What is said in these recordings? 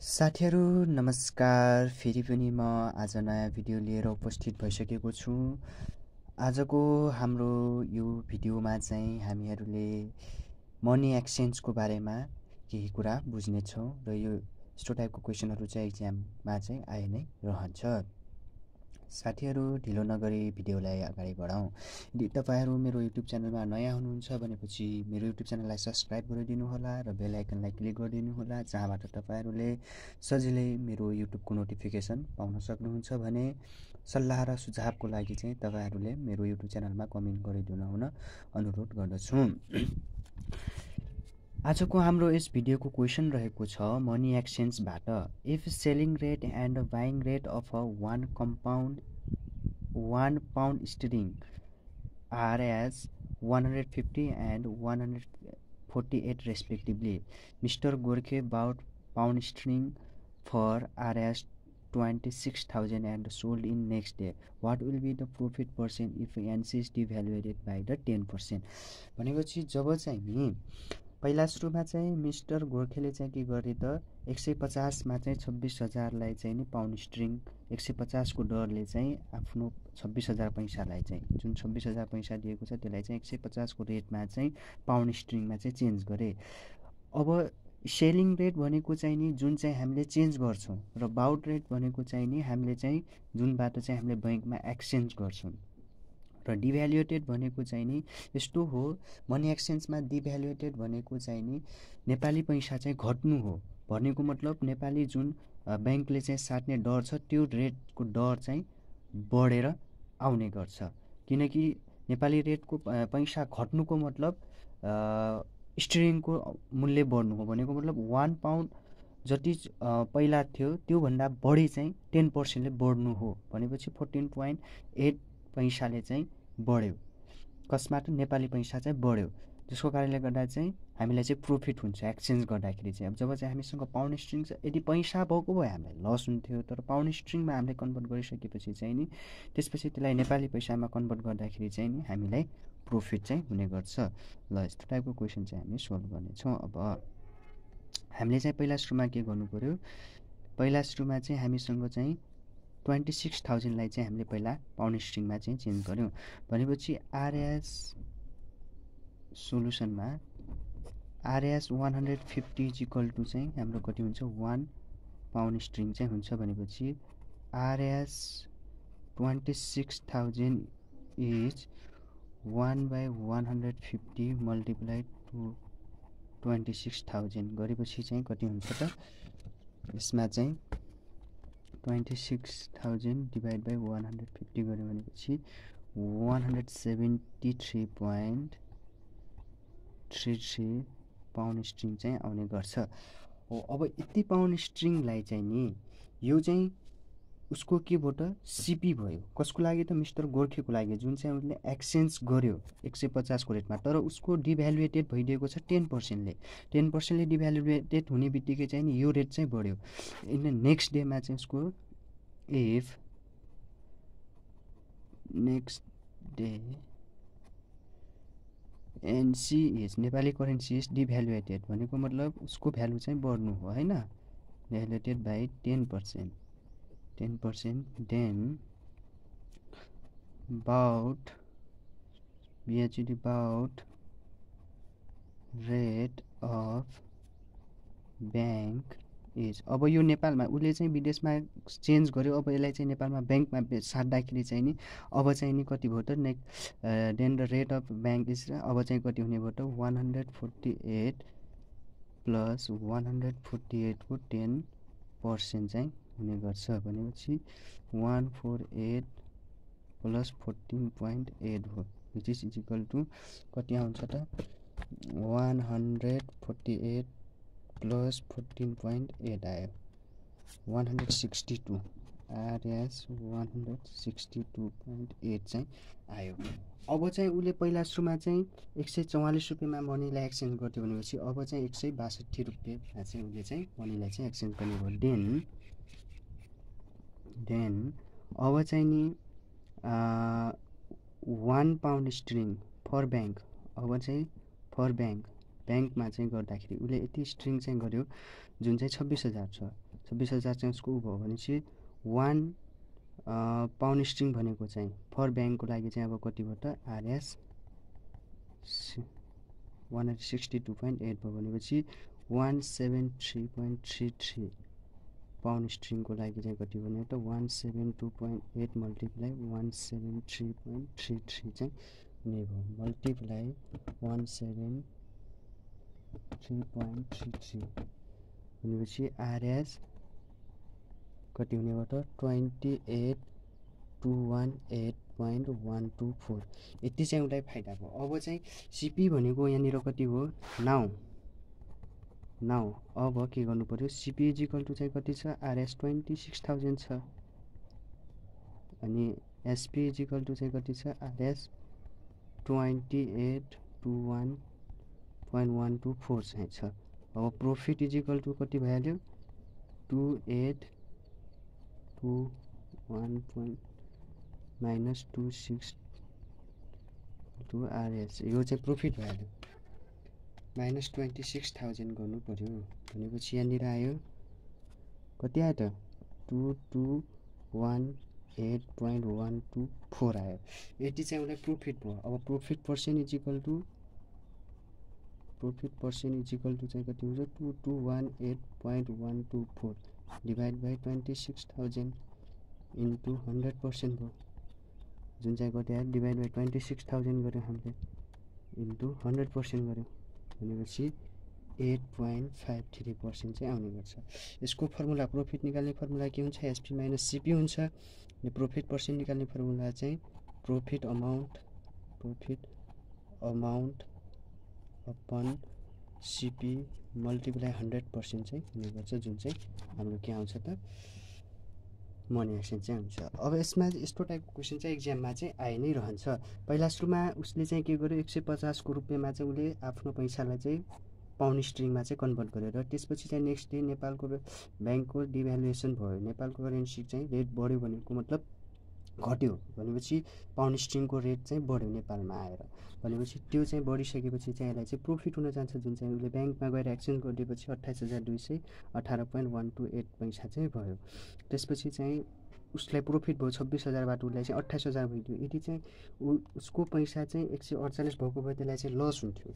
साथीहरू नमस्कार। फेरि पनि म आज नयाँ भिडियो लिएर उपस्थित भइसकेको छु। आजको हाम्रो यो भिडियोमा चाहिँ हामीहरूले मनी एक्सचेन्जको बारेमा केही कुरा बुझ्नेछौँ र यो यस्तो टाइपको क्वेसनहरू चाहिँ एक्जाममा चाहिँ आइ नै रहन्छ। साथीहरू ढिलो नगरी भिडियोलाई अगाडि बढाउँ। यदि तपाईहरू मेरो युट्युब च्यानलमा नयाँ हुनुहुन्छ भनेपछि मेरो युट्युब च्यानललाई सब्स्क्राइब गरिदिनु होला र बेल आइकनलाई क्लिक गरिदिनु होला, जहाँबाट तपाईहरूले सजिलै मेरो युट्युबको नोटिफिकेसन पाउन सक्नुहुन्छ। भने सल्लाह र सुझावको लागि चाहिँ तपाईहरूले मेरो युट्युब च्यानलमा कमेन्ट गरिदिनु हुन अनुरोध गर्दछु। आजको हाम्रो यस भिडियोको क्वेसन रहेको छ मनी एक्सचेन्जबाट, if selling rate and buying rate of one pound sterling are as 150 and 148 respectively. Mr. Gorkhe bought pound sterling for Rs 26,000 and sold in next day. What will be the profit percent if NC is devaluated by the 10%? भनेपछि जब चाहिँ नि पहिला सुरुमा चाहिँ mister गोर्खेले चाहिँ के गरे त 150 मा चाहिँ 26,000लाई चाहिँ नि पाउन्ड स्टर्लिङ 150 को दरले चाहिँ आफ्नो 26,000 पैसालाई चाहिँ जुन 26,000 पैसा दिएको छ त्यसलाई चाहिँ 150 को रेटमा चाहिँ पाउन्ड स्टर्लिङमा चाहिँ चेन्ज गरे। अब सेलिङ रेट भनेको चाहिँ नि जुन चाहिँ हामीले चेन्ज गर्छौं र बाउट रेट भनेको चाहिँ नि हामीले चाहिँ जुनबाट चाहिँ हामीले बैंकमा एक्सचेन्ज गर्छौं र डिभ्यालुएटेड भनेको चाहिँ नि यस्तो हो, मनी एक्सचेन्जमा डिभ्यालुएटेड भनेको चाहिँ नि नेपाली पैसा चाहिँ घट्नु हो। भनेको मतलब नेपाली जुन बैंकले चाहिँ साट्ने दर छ त्यो रेटको दर चाहिँ बढेर आउने गर्छ। किनकि नेपाली रेटको पैसा घट्नुको मतलब स्टर्लिङको मूल्य बढ्नु हो। भनेको मतलब 1 पाउन्ड जति पहिला थियो त्यो भन्दा बढी चाहिँ 10% ले बढ्नु हो। भनेपछि 14.8 पैसाले चाहिँ बढ्यो। कसबाट? नेपाली पैसा चाहिँ बढ्यो। त्यसको कारणले गर्दा चाहिँ हामीलाई चाहिँ प्रॉफिट हुन्छ एक्सचेन्ज गर्दाखेरि चाहिँ। अब जब चाहिँ हामीसँग पाउन्ड स्टर्लिङ छ, यदि पैसा भएको भए हामीलाई लस हुन्थ्यो, तर पाउन्ड स्टर्लिङमा हामीले कन्भर्ट गरिसकेपछि चाहिँ नि त्यसपछि त्यसलाई नेपाली पैसामा कन्भर्ट गर्दाखेरि चाहिँ नि हामीलाई प्रॉफिट चाहिँ हुने गर्छ। ल यस्तो टाइपको क्वेसन चाहिँ हामी सोल्भ गर्नेछौँ। अब हामीले चाहिँ पहिला सुरुमा के गर्नु पर्यो? पहिला सुरुमा चाहिँ हामीसँग चाहिँ 26,000 लाई चाहिँ हामीले पहिला पाउन्ड स्टर्लिङमा चाहिँ चेन्ज गर्यौं। भनेपछि आरएस सोलुसनमा आरएस 150 इज इक्वल टु चाहिँ हाम्रो कति हुन्छ 1 पाउन्ड स्टर्लिङ चाहिँ हुन्छ। भनेपछि आरएस 26,000 इज 1/150 मल्टिप्लाई टु 26,000 गरेपछि चाहिँ कति हुन्छ त? यसमा चाहिँ 26,000 डिभाइड बाई 150 गर्यो भनेपछि 173.33 पाउन्ड स्टर्लिङ चाहिँ आउने गर्छ। हो, अब यति पाउन्ड स्टर्लिङलाई चाहिँ नि यो चाहिँ उसको के भयो त? सीपी भयो। कसको लागि त? मिस्टर गोर्खेको लागि, जुन चाहिँ उसले एक्सचेन्ज गर्यो 150 को रेटमा, तर उसको डिभ्यालुएटेड भइदिएको छ 10% ले। 10% ले डिभ्यालुएटेड हुने बित्तिकै चाहिँ नि यो रेट चाहिँ बढ्यो। इन नेक्स्ट डेमा चाहिँ उसको if next day NC is Nepali currency is devaluated भनेको मतलब उसको भ्यालु चाहिँ बढ्नु हो हैन, devaluated by 10%, then about BHD about rate of bank is. अब यो नेपालमा उसले चाहिँ विदेशमा चेन्ज गर्यो, अब यसलाई चाहिँ नेपालमा बैंकमा साट्दाखेरि चाहिँ नि अब चाहिँ नि कति भयो त? Then the rate of bank is, अब चाहिँ कति हुने भयो त? 148 प्लस 148 को 10% चाहिँ हुने गर्छ। भनेपछि 148 प्लस 14.8 हो, विच इज इक्वल टु कति आउँछ त? 148 प्लस 14.8 आयो 162। आरएस 162.8 चाहिँ आयो। अब चाहिँ उसले पहिला सुरुमा चाहिँ 144 रुपियाँमा मनीलाई एक्सचेन्ज गर्थ्यो भनेपछि अब चाहिँ 162 रुपियाँमा चाहिँ उसले चाहिँ मनीलाई चाहिँ एक्सचेन्ज गर्ने भयो। देन अब चाहिँ नि 1 पाउन्ड स्टर्लिङ फर बैंक, अब चाहिँ फर बैंक ब्याङ्कमा चाहिँ गर्दाखेरि उसले यति स्ट्रिङ चाहिँ गर्यो जुन चाहिँ 26,000 छ। 26,000 चाहिँ उसको ऊ भयो भने चाहिँ 1 पाउन्ड स्ट्रिङ भनेको चाहिँ फर ब्याङ्कको लागि चाहिँ अब कति भयो त RS 162.8 भयो भनेपछि 173.33 पाउन्ड स्ट्रिङको लागि चाहिँ कति भन्यो त 172.8 मल्टिप्लाई 173.33 चाहिँ हुने भयो मल्टिप्लाई 173.33 भनेपछि RS कति हुने भयो त 28,218.124 यति चाहिँ उसलाई फाइदा भयो। अब चाहिँ CP भनेको यहाँनिर कति हो नाउ अब के गर्नु पर्यो CP इजिकल टु चाहिँ कति छ RS 26,000 छ अनि SP इजिकल टु चाहिँ कति छ RS 28,201.124 चाहिँ छ। अब प्रॉफिट इजिकल टु कति भइहाल्यो 2821 माइनस 26 टु RS यो चाहिँ प्रॉफिट भइहाल्यो माइनस 26,000 गर्नु पर्यो भनेपछि यहाँनिर आयो कति आयो त 2218.124 आयो। यति चाहिँ उसलाई प्रॉफिट भयो। अब प्रॉफिट पर्सेन्ट इजिकल टु चाहिँ कति हुन्छ 2218.124 डिभाइड बाई 26,000 इन्टु 100% भयो जुन चाहिँ कति आयो डिभाइड बाई 26,000 गऱ्यो हामीले इन्टु 100% गऱ्यो भनेपछि 8.53% चाहिँ आउने गर्छ। यसको फर्मुला प्रॉफिट निकाल्ने फर्मुला के हुन्छ SP माइनस CP हुन्छ अनि प्रॉफिट पर्सेन्ट निकाल्ने फर्मुला चाहिँ profit amount upon CP multiply 100% चाहिँ हुने गर्छ जुन चाहिँ हाम्रो के आउँछ त मनी एक्सचेन्ज चाहिँ हुन्छ। अब यसमा यस्तो टाइपको क्वेसन चाहिँ एक्जाममा चाहिँ आइ नै रहन्छ। पहिला सुरुमा उसले चाहिँ के गर्यो 150 को रुपियाँमा चाहिँ उसले आफ्नो पैसालाई चाहिँ पाउन्ड स्ट्रिङमा चाहिँ कन्भर्ट गरेर त्यसपछि चाहिँ नेक्स्ट डे नेपालको ब्याङ्कको डिभ्यालुएसन भयो नेपालको करेन्सी चाहिँ रेट बढ्यो भनेको मतलब घट्यो भनेपछि पाउन्ड स्ट्रिङको रेट चाहिँ बढ्यो नेपालमा आएर भनेपछि त्यो चाहिँ बढिसकेपछि चाहिँ यसलाई चाहिँ प्रॉफिट हुन जान्छ जुन चाहिँ उसले ब्याङ्कमा गएर एक्सचेन्ज गरिदिएपछि 28,218.128 पैसा चाहिँ भयो। त्यसपछि चाहिँ उसलाई प्रॉफिट भयो 26,000बाट उसलाई चाहिँ 28,000 भइदियो। यदि चाहिँ उसको पैसा चाहिँ 148 भएको भए त्यसलाई चाहिँ लस हुन्थ्यो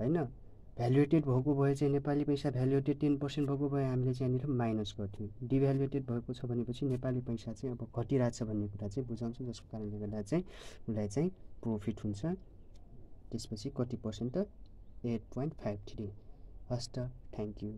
हैन। भ्यालुएटेड भएको भए चाहिँ नेपाली पैसा भ्यालुएटेड 10% भएको भए हामीले चाहिँ यहाँनिर माइनस गर्थ्यौँ। डिभ्यालुएटेड भएको छ भनेपछि नेपाली पैसा चाहिँ अब घटिरहेछ भन्ने कुरा चाहिँ बुझाउँछ जसको कारणले गर्दा चाहिँ उसलाई चाहिँ प्रॉफिट हुन्छ। त्यसपछि कति पर्सेन्ट त 8.53 हस् त थ्याङ्क यू।